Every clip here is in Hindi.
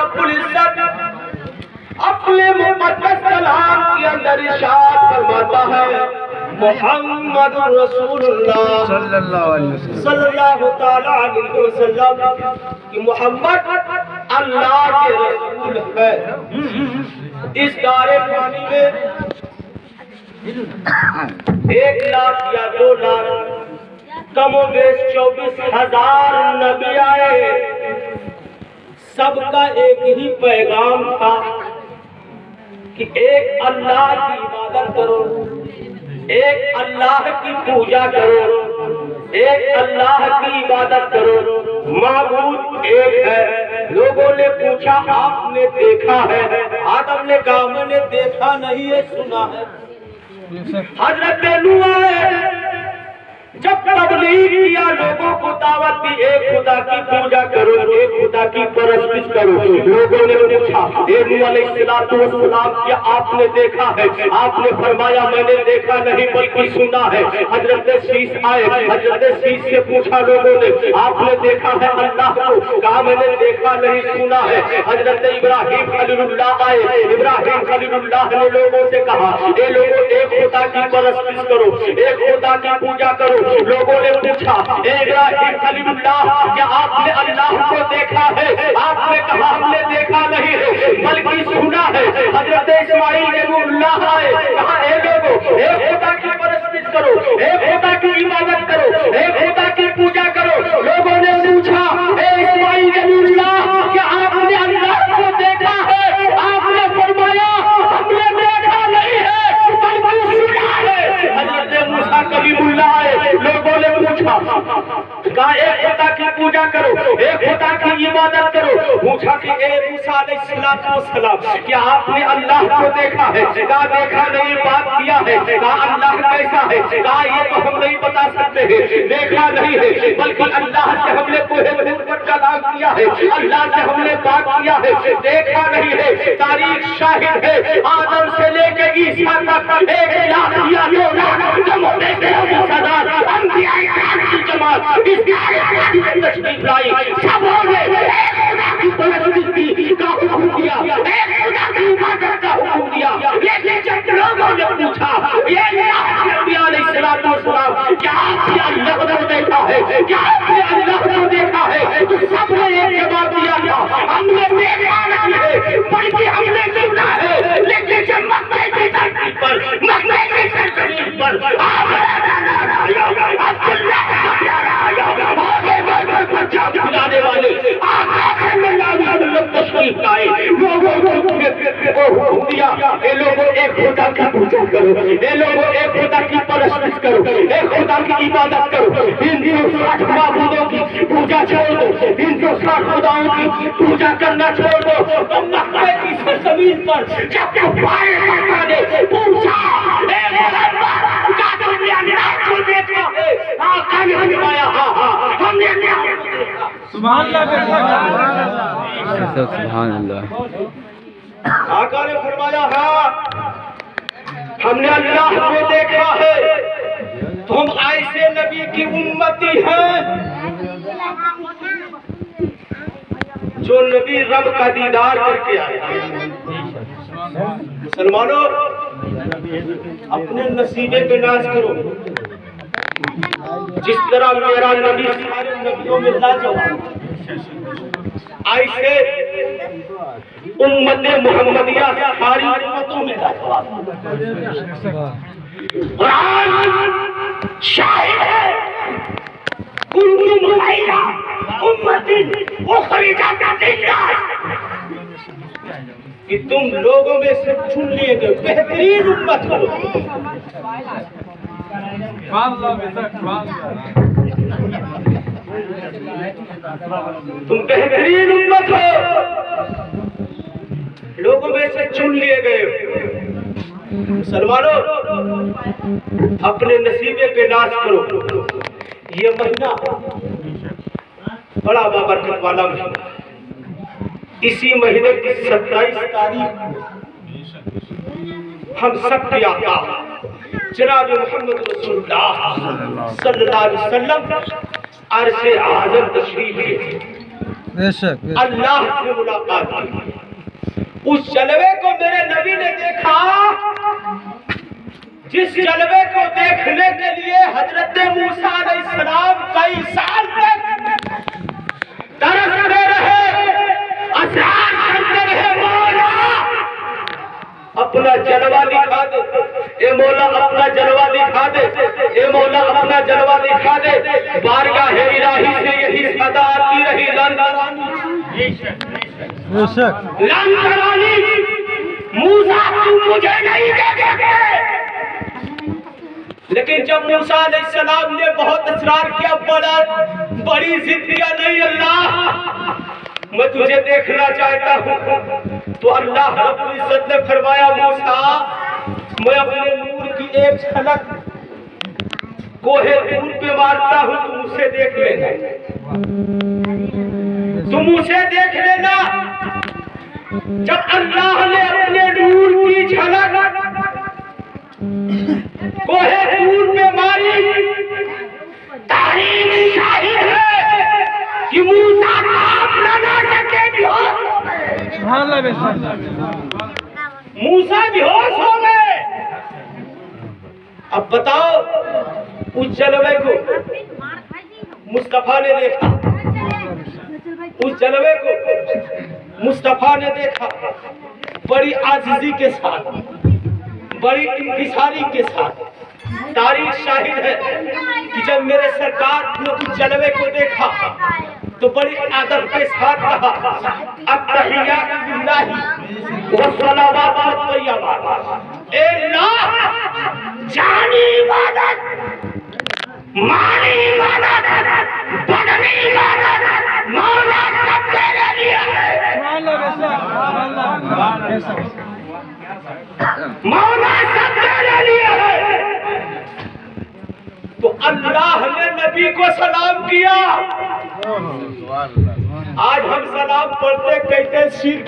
रब्बुल इज्जत अपने मुक़द्दस कलाम के अंदर इरशाद फरमाता है, मुहम्मद रसूलुल्लाह सल्लल्लाहु तआला अलैहि वसल्लम कि मोहम्मद अल्लाह के रसूल है। इस दारे पानी में 1 लाख या 2 लाख कमोबेश 24,000 नबी आए। सबका एक ही पैगाम था कि एक अल्लाह की इबादत करो, एक अल्लाह की पूजा करो, एक अल्लाह की इबादत करो, माबूद एक है। लोगों ने पूछा आपने देखा है? आदम ने कहा मैंने देखा नहीं है, सुना है। हजरत नूह आए, जब तबलीग किया, लोगों को दावत दी, एक खुदा की पूजा करो, एक खुदा की परस्तिश करो। लोगों ने पूछा नूह अलैहिस्सलाम क्या आपने देखा है? आपने फरमाया मैंने देखा नहीं बल्कि सुना है। हजरत शीश आए, हजरत शीश से पूछा लोगों ने आपने देखा है अल्लाह को? कहा मैंने देखा नहीं सुना है। हजरत इब्राहिम खलीलुल्लाह आए, इब्राहिम खलीलुल्लाह ने लोगों से कहा ये लोगों एक खुदा की परस्तिश करो, एक खुदा की पूजा करो। लोगों ने पूछा इब्राहिम खलीलुल्लाह क्या आपने अल्लाह को देखा है? आपने कहा हमने देखा नहीं है बल्कि सुना है। हजरत इस्माइल नबीउल्लाह आए, कहा ए लोगों एक खुदा की परस्तिश करो, एक खुदा की इबादत करो, एक खुदा की पूजा करो। लोगों ने पूछा ए इस्माइल नबीउल्लाह क्या आपने अल्लाह को देखा है? आपने फरमाया हमने देखा नहीं है बल्कि सुना है। हजरत मूसा कलीमुल्लाह आए, लोगों ने पूछा कहा एक खुदा की पूजा करो, एक खुदा की इबादत करो। पूछा कि ए मूसा अलैहिस्सलाम क्या आपने अल्लाह को देखा है? कहा देखा नहीं, बात किया है। कहा अल्लाह कैसा है? कहा ये तो हम नहीं बता सकते हैं, देखा नहीं है बल्कि अल्लाह से हमने कोई पर कलाम किया है, अल्लाह से हमने बात किया है, देखा नहीं है। तारीख शाहिद है, आदम से लेके ईसा तक 1 लाख या 2 लाख जमात इस तशरीफ लाई, सबों ने की परस्तिश की का हुक्म दिया, एक खुदा की इबादत का हुक्म दिया। लेकिन जब लोगों ने पूछा ये नबी अलैहिस्सलाम क्या आपने अल्लाह को देखा है? क्या आपने अल्लाह को देखा है? तो सबने एक जवाब दिया था हमने देखा नहीं है बल्कि हमने सुना है। लेकिन जब मक्के की धरती पर, मक्के की सरजमीन पर खिलाने वाले तशरीफ लाए, लोगों को हुक्म दिया ये लोगों एक खुदा की पूजा करो, ये लोगों एक खुदा की परस्तिश करो, एक खुदा की इबादत करो। 360 माबूदों की पूजा छोड़ दो, 360 खुदाओं की पूजा करना छोड़ दो। तो मक्के की सरजमीन पर जब मक्का ने पूछा तुमने अल्लाह को देखा है? आका ने फरमाया हाँ हमने अल्लाह को देखा। सुभान अल्लाह। आका ने फरमाया हाँ हमने अल्लाह को देखा है। तुम ऐसे नबी की उम्मती हैं जो नबी रब का दीदार करके आए। मुसलमानों अपने नसीबे पे नाज करो, जिस तरह मेरा नबी सारे नबियों में लाजवाब, ऐसे उम्मत मुहम्मदिया सारी उम्मतों में लाजवाब। कुरान शाहिद है कुंतुम खैरा उम्मतिन उखरिजत लिन्नास कि तुम लोगों में से चुन लिए गए बेहतरीन उम्मत हो। तुम बेहतरीन उम्मत हो, लोगों में से चुन लिए गए। मुसलमानों अपने नसीबे पे नाज करो। ये महीना बड़ा बाबरकत वाला महीना। इसी महीने की 27 तारीख हम सब के आका जनाब मोहम्मद रसूलुल्लाह सल्लल्लाहु अलैहि वसल्लम अर्श आज़म तशरीफ ले। अल्लाह से मुलाकात की। उस जलवे को मेरे नबी ने देखा, जिस जलवे को देखने के लिए हजरत मूसा अलैहिस्सलाम कई साल तक तरसते रहे, असरार करते रहे, मौला अपना जलवा दिखा दे, ए मौला अपना जलवा दिखा दे, ए मौला अपना जलवा दिखा दे। बारगाह इलाही से यही सदा आती रही, लंदरानी लंदरानी, मूसा तुम मुझे नहीं देखे। लेकिन जब मूसा अलैहिस्सलाम ने बहुत असरार किया, बड़ी जिद किया, नहीं अल्लाह मैं तुझे देखना चाहता हूँ, तो अल्लाह रब्बुल इज्जत ने फरमाया, मूसा मैं अपने नूर की एक झलक कोहे दूर पे मारता हूँ, तुम उसे देख लेना, तुम उसे देख लेना। जब अल्लाह ने अपने नूर की झलक कोहे दूर पे मारी, तारीख शाहिद है कि मूसा आप ना सके, मूसा बेहोश हो गए। अब बताओ, उस जलवे को मुस्तफा ने देखा, उस जलवे को मुस्तफा ने देखा, बड़ी आजिज़ी के साथ, बड़ी इंकिसारी के साथ। तारीख शाहिद है कि जब मेरे सरकार ने उस जलवे को देखा तो बड़ी अदब के साथ कहा, अत्तहियातु लिल्लाहि व सलावातु व तय्यबात। ए अल्लाह, जानी इबादत, मानी इबादत, बदनी इबादत, मौला सब तेरे लिए है, मौला सब तेरे लिए है। तो अल्लाह ने नबी को सलाम किया। आज हम सलाम पढ़ते कहते शिर्क,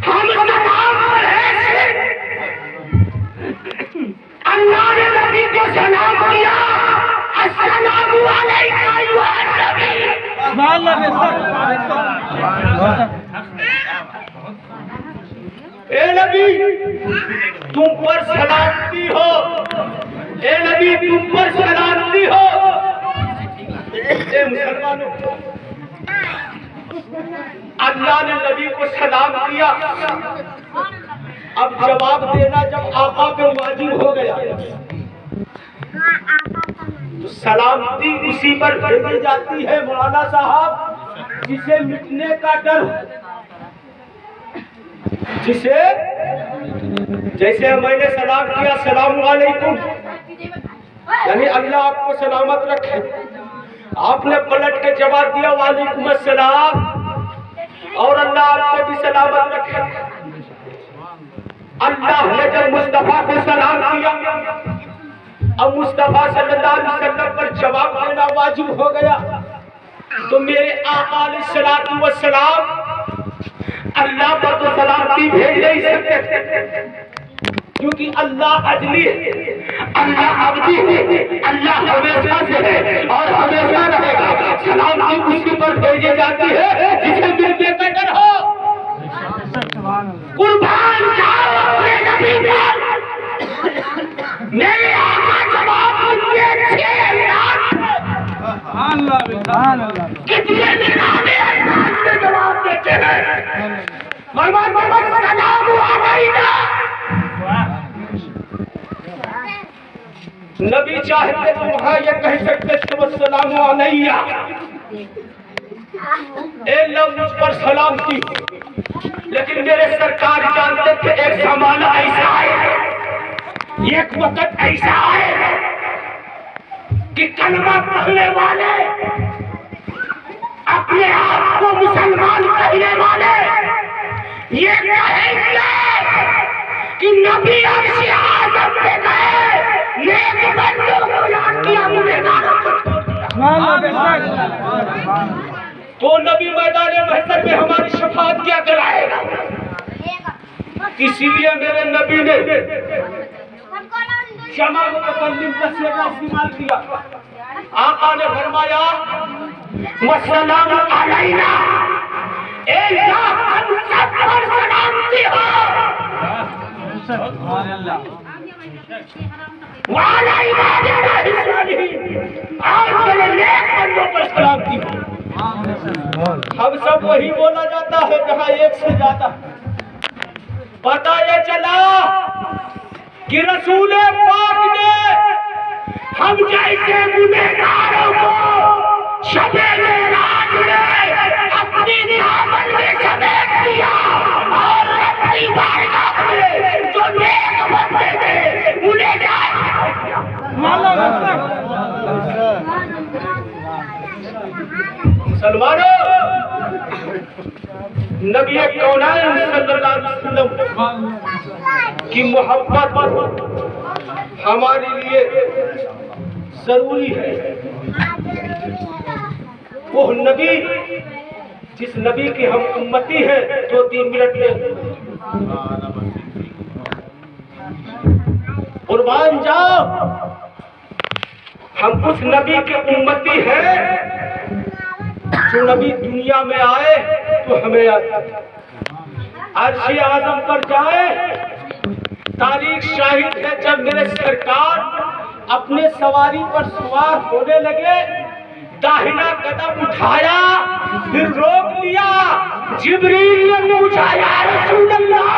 हम सलाम पढ़े शिर्क। अल्लाह ने नबी को सलाम किया, अस्सलामु अलैका अय्युहन नबी। ए नबी तुम पर सलामती हो, ए नबी तुम पर सलामती हो। ए मुसलमानों, अल्लाह ने नबी को सलाम किया। अब जवाब देना जब आका पे वाजिब हो गया, तो सलामती उसी पर भेजी जाती है मौलाना साहब जिसे मिटने का डर, जिसे जैसे मैंने सलाम किया सलाम वालेकुम, यानी अल्लाह आपको सलामत रखे, आपने पलट के जवाब दिया वालेकुम अस्सलाम, और अल्लाह आपको भी सलामत रखे। अल्लाह ने जब मुस्तफा को सलाम किया, अब मुस्तफा सल्लल्लाहु अलैहि वसल्लम पर जवाब देना वाजिब हो गया। तो मेरे आका अलैहिस्सलातु वस्सलाम अल्लाह पर तो सलामती भेज नहीं सकते, क्योंकि अल्लाह अजली है, अल्लाह अबदी है, अल्लाह हमेशा से है और हमेशा रहेगा। सलामती उसी पर भेजी जाती है जिसे मिलने का डर हो। कुर्बान जाओ अपने नबी पर, मेरे आका जवाब उनके कितने निराले अंदाज में जवाब देते हैं। सलाम अलैका। नबी चाहते तो वहां ये कह सकते थे सलाम अलैया, ए लफ्ज मुझ पर सलामती, लेकिन मेरे सरकार जानते थे एक जमाना ऐसा है, एक वक्त ऐसा है कि कलमा पढ़ने वाले, अपने आप को मुसलमान कहने वाले ये कहेंगे कि नबी अर्श आज़म पे गए, नेक बंदों को याद किया, गुनहगारों को छोड़ दिया। तो नबी मैदान महशर में हमारी शफाअत क्या कराएगा? इसीलिए मेरे नबी ने जमा मुतकल्लिम का सिगा इस्तेमाल किया। आका ने फरमाया वस्सलाम अलैना, हम सब पर सलामती हो, वाला इबादत हिस्सालिहीन, और मेरे नेक बंदों पर सलामती हो। हम सब वही बोला जाता है जहां एक से ज्यादा। पता ये चला कि रसूल पाक ने हम जैसे गुनहगारों को शबे मेराज में अपनी दामन में समेट लिया और अपनी बारगाह में जो नेक बंदे थे उन्हें मुसलमानों, नबी कौनैन सल्लल्लाहु अलैहि वसल्लम की मोहब्बत हमारे लिए जरूरी है। वो नबी जिस नबी के हम उम्मती हैं, 2-3 मिनट में कुर्बान जाओ, हम उस नबी के उम्मती हैं जो नबी दुनिया में आए तो हमें अर्श आज़म पर जाए। तारीख शाहिद है, जब मेरे सरकार अपने सवारी पर सवार होने लगे, दाहिना कदम उठाया, फिर रोक लिया। जिब्रील ने पूछा, या रसूल अल्लाह,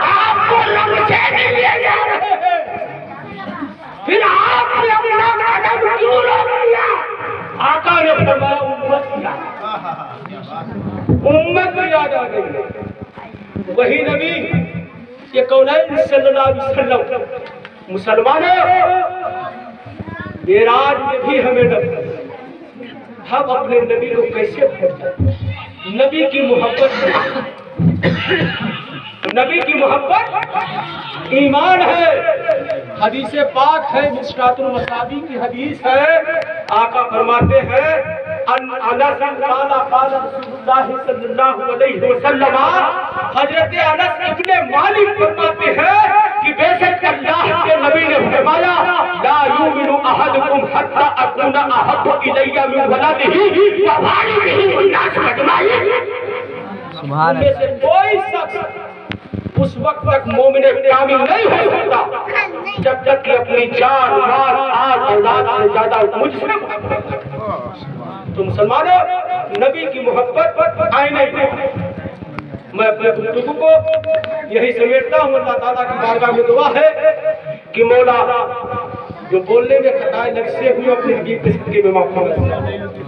आपको रब से मिलने जा रहे हैं, फिर आपने अपना कदम क्यों रोक लिया? आका ने फरमाया, उम्मत याद आ गई। वही नबी ये कौनैन सल्लल्लाहु अलैहि वसल्लम। मुसलमानों, मेराज में भी हमें हम अपने नबी को कैसे भूल जाते? नबी की मोहब्बत, नबी की मोहब्बत ईमान है। हदीस पाक है, मिशकातुल मसाबी की हदीस है। आका फरमाते हैं, अनस काला रसूलुल्लाह सल्लल्लाहु अलैहि वसल्लम, हजरत अनस इब्ने मालिक फरमाते हैं कि बेशक अल्लाह के नबी ने फरमाया, ला युमिनु अहदुकुम हत्ता अकुना अहब्बु इलैया मिन वलदिही व वालिदिही वन नास अजमाइन। सुभान अल्लाह। से कोई शख्स उस वक्त तक मोमिन कामिल नहीं हो सकता जब तक कि अपनी जान, माल, औलाद से ज्यादा मुझसे मोहब्बत करे। तो मुसलमानों, नबी की मोहब्बत आईने मैं अपने गुफ्तगू को यही समेटता हूँ। अल्लाह ताला की बारगाह में दुआ है कि मौला जो बोलने में खताएं लग से हुई अपने हबीब के सदके में माफ फरमा।